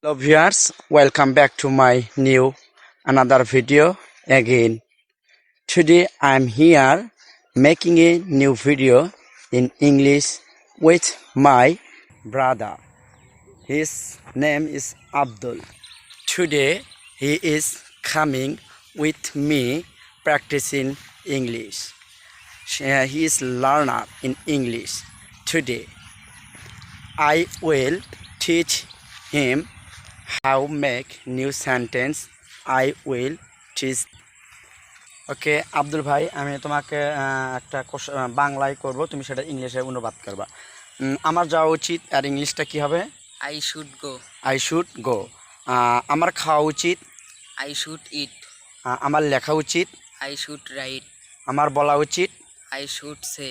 Hello viewers, welcome back to my new another video again. Today I'm here making a new video in English with my brother. His name is Abdul. Today he is coming with me practicing English. He is learner in English. Today I will teach him how make new sentence. I will teach. ওকে আব্দুল ভাই, আমি তোমাকে একটা বাংলায় করব, তুমি সেটা ইংলিশে অনুবাদ করবা। আমার যাওয়া উচিত আর ইংলিশটা কি হবে? I should go. I should go. আমার খাওয়া উচিত? I should eat. আমার লেখা উচিত? I should write. আমার বলা উচিত? I should say.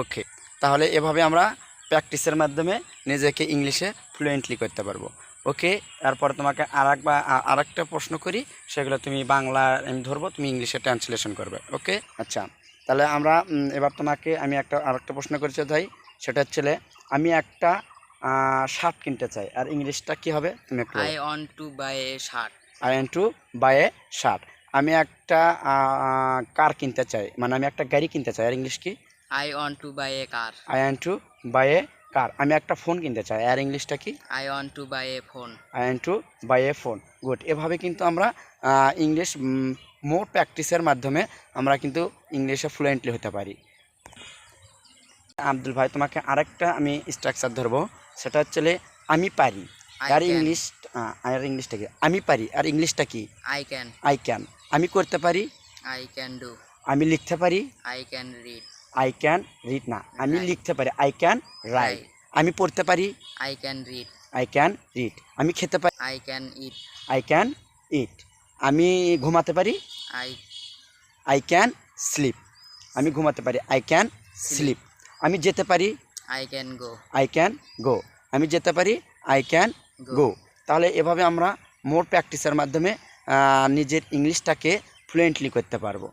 ওকে, তাহলে এভাবে আমরা প্র্যাকটিসের মাধ্যমে নিজেকে ইংলিশে ফ্লুয়েন্টলি করতে পারবো। ওকে, এরপর তোমাকে আরেকটা প্রশ্ন করি, সেগুলো তুমি বাংলা আমি ধরবো, তুমি ইংলিশে ট্রান্সলেশন করবে। ওকে, আচ্ছা, তাহলে আমরা এবার তোমাকে আমি আরেকটা প্রশ্ন করেছি ভাই, সেটা হচ্ছে আমি একটা শার্ট কিনতে চাই, আর ইংলিশটা কি হবে তুমি একটু? I want to buy a shirt. I want to buy a shirt. আমি একটা কার কিনতে চাই, মানে আমি একটা গাড়ি কিনতে চাই, আর ইংলিশ কি? I want to buy a car. I want to buy a car. আমি একটা ফোন কিনতে চাই, আর ইংলিশটা কি? I want to buy a phone. I want to buy a phone. Good. এভাবে কিন্তু আমরা ইংলিশ মোর প্র্যাকটিসের মাধ্যমে আমরা কিন্তু ইংলিশে ফ্লুয়েন্টলি হতে পারি। আব্দুল ভাই, তোমাকে আরেকটা আমি স্ট্রাকচার ধরবো, সেটা হচ্ছে আমি পারি, আর ইংলিশটা কি? আমি পারি আর ইংলিশটা কি? I can. I can. আমি করতে পারি? I can do. আমি লিখতে পারি? I can read. I can read না, আমি লিখতে পারি, আই ক্যান রাইট। আমি পড়তে পারি? I can read. I can read. আমি খেতে পারি? I can eat. I can eat. আমি ঘুমাতে পারি? I can sleep. আমি ঘুমাতে পারি, আই ক্যান স্লিপ। আমি যেতে পারি? I can go. I can go. আমি যেতে পারি, আই ক্যান গো। তাহলে এভাবে আমরা মোর প্র্যাকটিসের মাধ্যমে নিজের ইংলিশটাকে ফ্লুয়েন্টলি করতে পারবো।